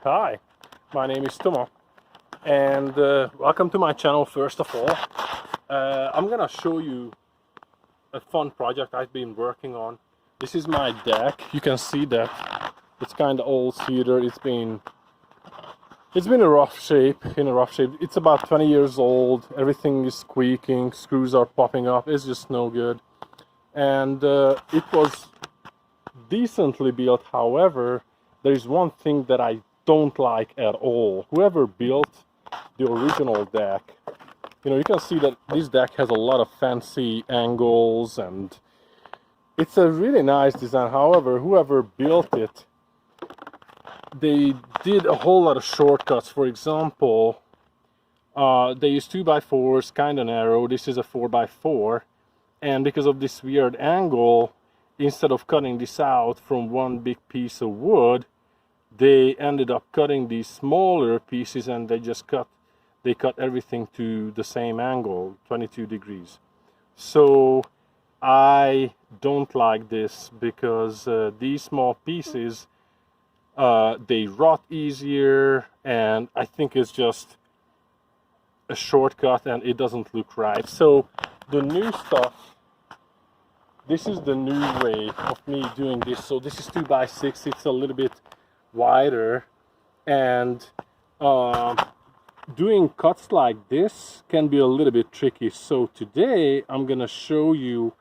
Hi, my name is Tomo, and welcome to my channel. First of all, I'm gonna show you a fun project I've been working on. This is my deck. You can see that it's kind of old cedar. It's been in a rough shape. It's about 20 years old. Everything is squeaking. Screws are popping up. It's just no good. And it was decently built. However, there is one thing that I don't like at all. Whoever built the original deck, you can see that this deck has a lot of fancy angles and it's a really nice design. However, whoever built it, they did a whole lot of shortcuts. For example, they used 2x4s, kind of narrow. This is a 4x4, and because of this weird angle, instead of cutting this out from one big piece of wood, they ended up cutting these smaller pieces, and they cut everything to the same angle, 22 degrees. So I don't like this because these small pieces, they rot easier, and I think it's just a shortcut and it doesn't look right. So the new stuff, this is the new way of me doing this. So this is 2x6, it's a little bit wider, and doing cuts like this can be a little bit tricky. So today I'm gonna show you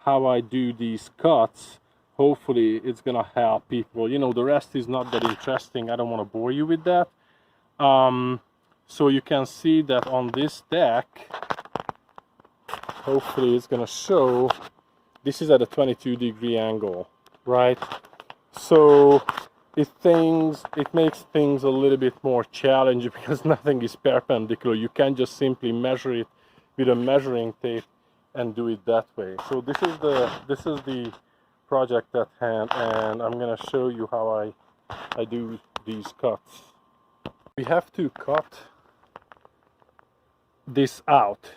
how I do these cuts. Hopefully it's gonna help people. The rest is not that interesting. I don't want to bore you with that. So you can see that on this deck, hopefully it's gonna show, this is at a 22-degree angle, right? So it makes things a little bit more challenging because nothing is perpendicular. You can't just simply measure it with a measuring tape and do it that way. So this is the project at hand, and I'm gonna show you how I do these cuts. We have to cut this out,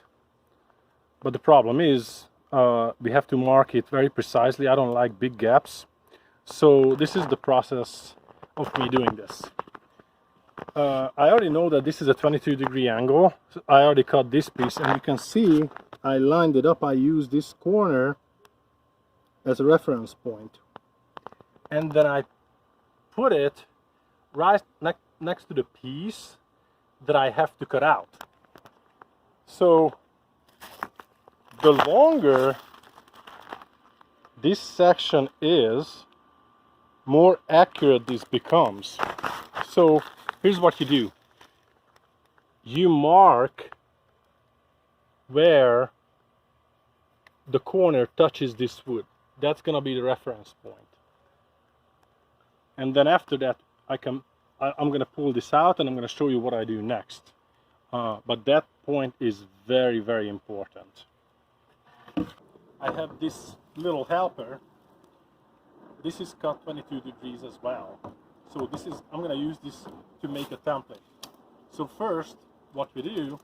but the problem is we have to mark it very precisely. I don't like big gaps. So this is the process of me doing this. I already know that this is a 22-degree angle. So I already cut this piece, and you can see I lined it up. I used this corner as a reference point, and then I put it right next to the piece that I have to cut out. So the longer this section is, more accurate this becomes. So here's what you do. You mark where the corner touches this wood. That's gonna be the reference point. And then after that, I'm gonna pull this out and I'm gonna show you what I do next. But that point is very, very important. I have this little helper. This is cut 22 degrees as well. So I'm gonna use this to make a template. So first, what we do,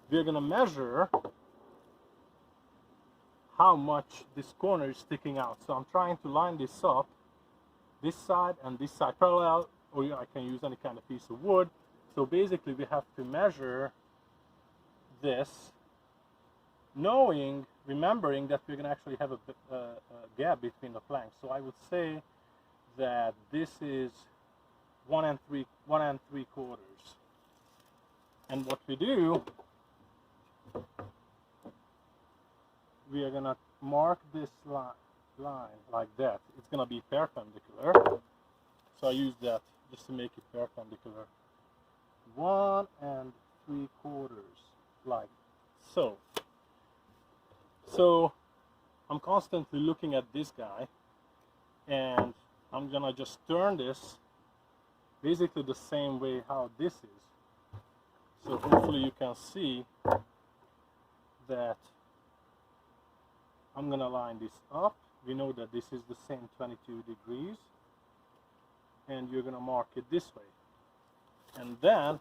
we're gonna measure how much this corner is sticking out. So I'm trying to line this up, this side and this side parallel, or I can use any kind of piece of wood. So basically we have to measure this, remembering that we're going to actually have a gap between the planks. So I would say that this is 1 3/4. And what we do, we are going to mark this line like that. It's going to be perpendicular. So I use that just to make it perpendicular. 1 3/4, like so. So I'm constantly looking at this guy, and I'm gonna just turn this basically the same way how this is. So hopefully you can see that I'm gonna line this up. We know that this is the same 22 degrees, and you're gonna mark it this way. And then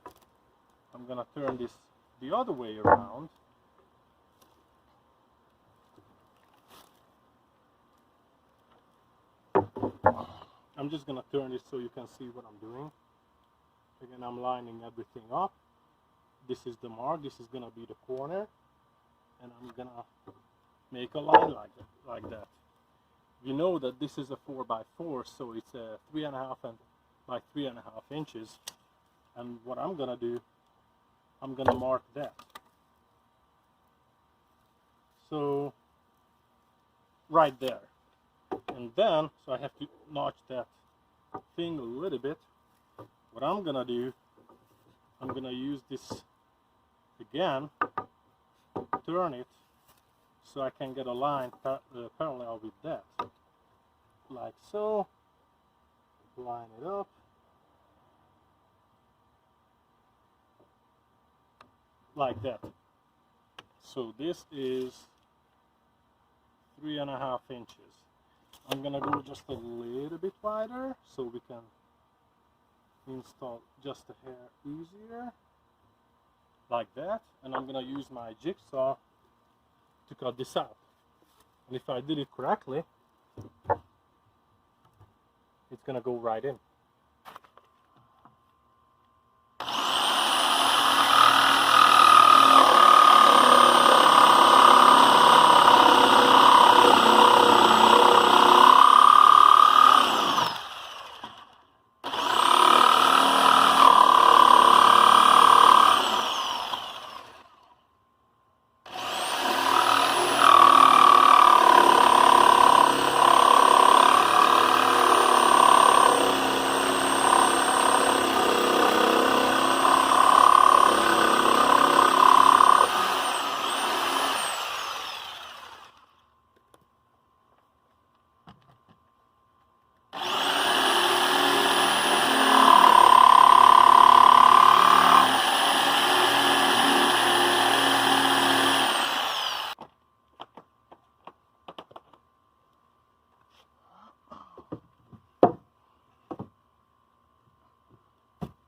I'm gonna turn this the other way around. I'm just gonna turn this so you can see what I'm doing. Again, I'm lining everything up. This is the mark, this is gonna be the corner, and I'm gonna make a line like that. You know that this is a 4x4, so it's a 3.5 by 3.5 inches. And what I'm gonna do, I'm gonna mark that. So right there. And then, so I have to notch that thing a little bit. What I'm gonna do, I'm gonna use this again, turn it, so I can get a line parallel with that. Like so. Line it up. Like that. So this is 3.5 inches. I'm gonna go just a little bit wider so we can install just a hair easier. Like that. And I'm gonna use my jigsaw to cut this out. And if I did it correctly, it's gonna go right in.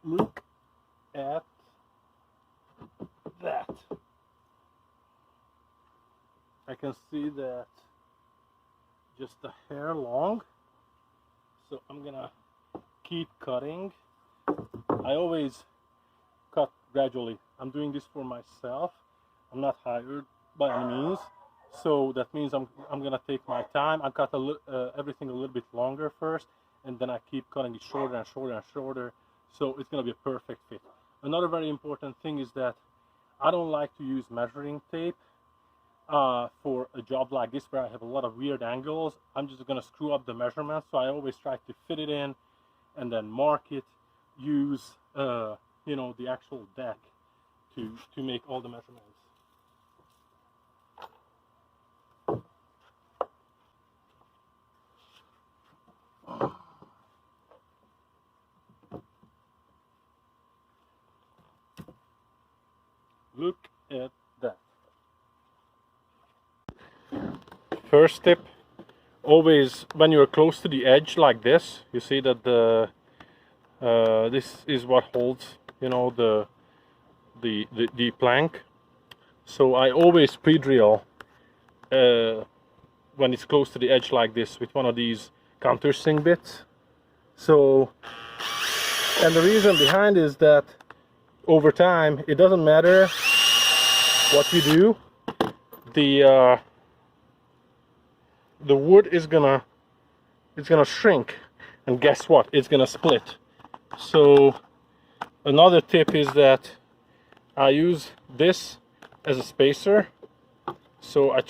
Look at that. I can see that just a hair long, so I'm gonna keep cutting. I always cut gradually. I'm doing this for myself. I'm not hired by any means, so that means I'm gonna take my time. I cut everything a little bit longer first, and then I keep cutting it shorter and shorter and shorter, so it's gonna be a perfect fit. Another very important thing is that I don't like to use measuring tape for a job like this where I have a lot of weird angles. I'm just gonna screw up the measurements, so I always try to fit it in and then mark it, use you know, the actual deck to make all the measurements. Look at that. First tip, always when you're close to the edge like this, you see that the this is what holds, you know, the plank. So I always pre-drill when it's close to the edge like this with one of these countersink bits. So, and the reason behind is that over time it doesn't matter what you do, the wood is gonna shrink, and guess what, it's gonna split. So another tip is that I use this as a spacer. So I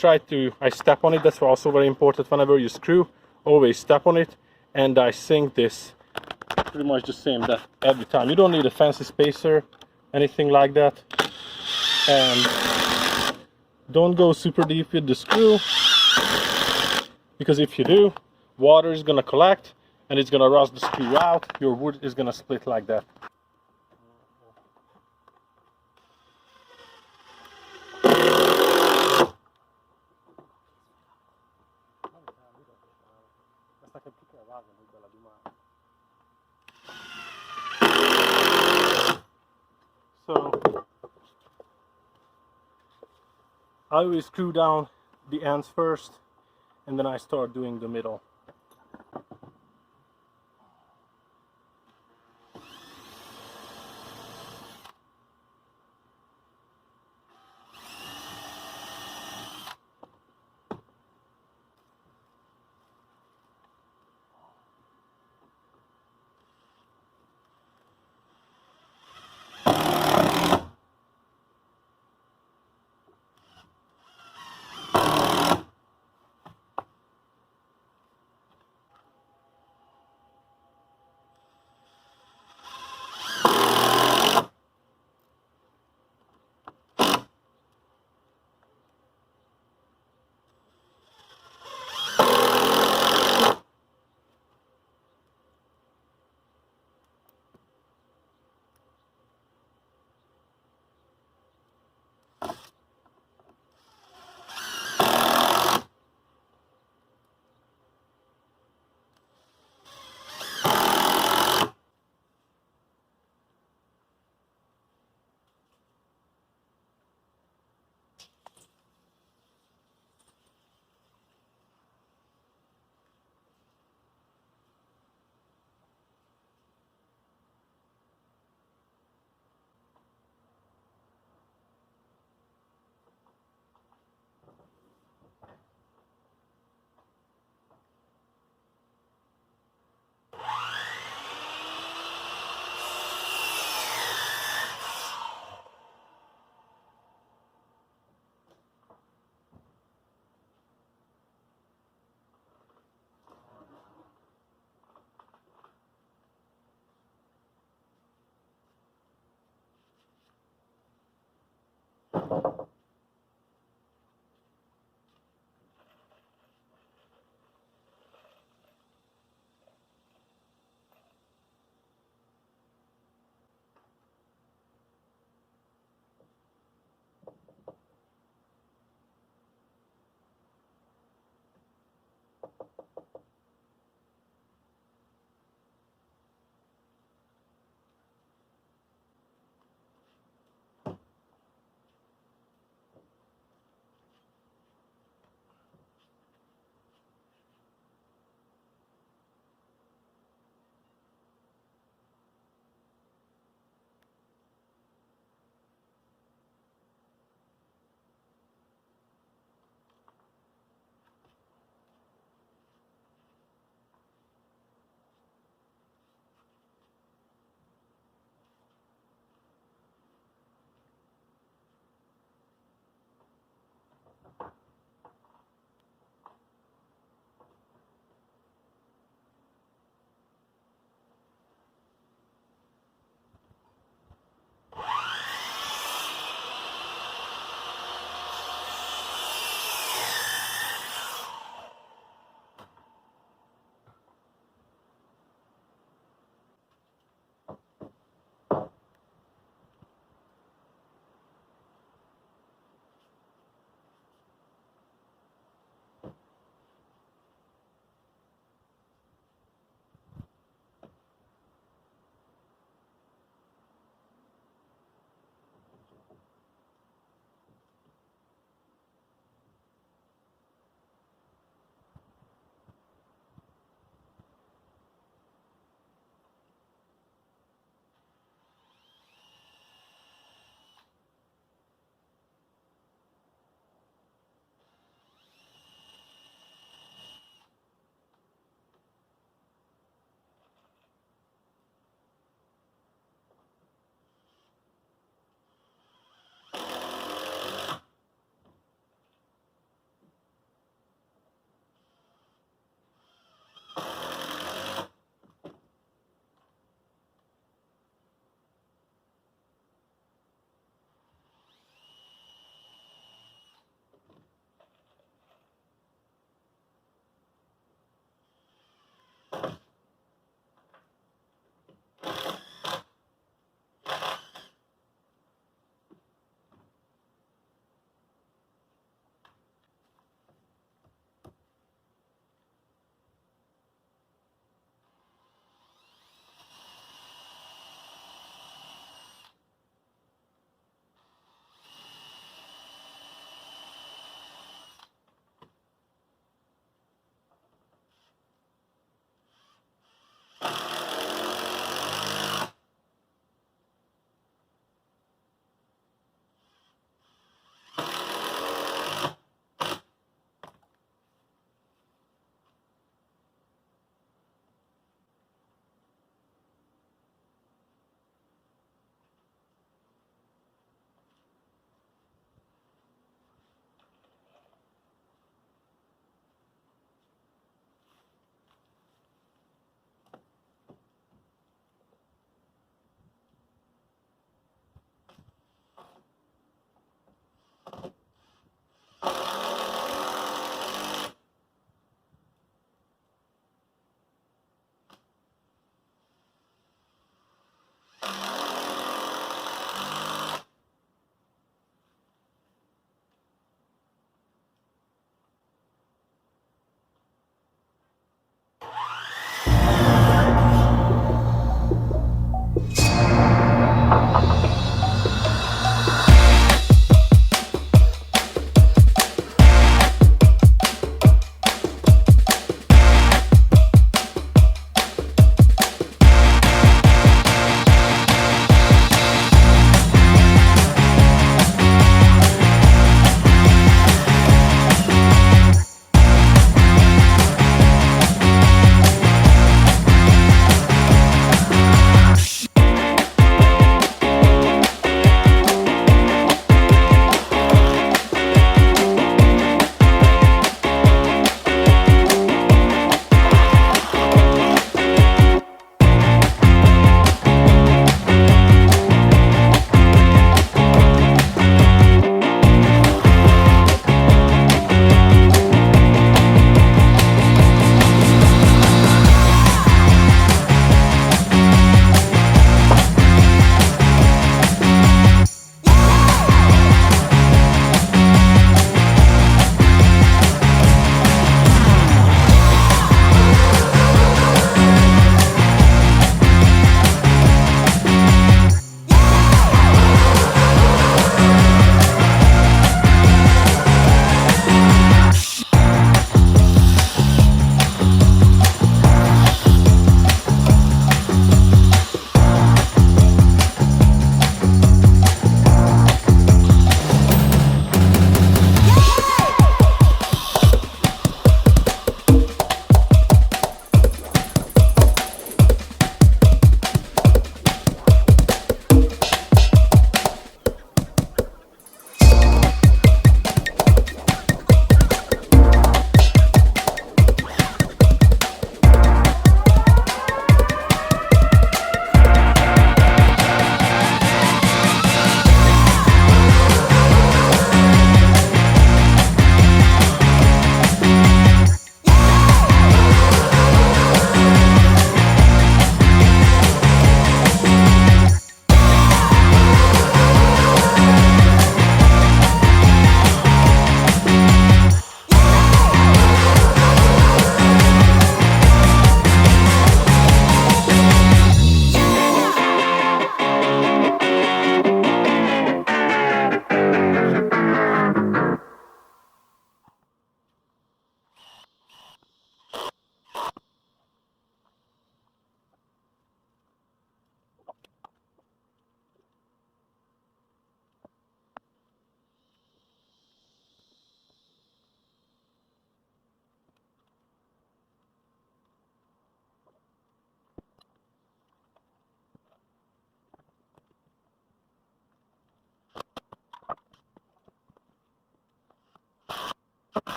step on it. That's also very important. Whenever you screw, always step on it, and I sink this pretty much the same that every time. You don't need a fancy spacer, anything like that. And don't go super deep with the screw, because if you do, water is gonna collect and it's gonna rust the screw out. Your wood is gonna split like that. So I always screw down the ends first, and then I start doing the middle.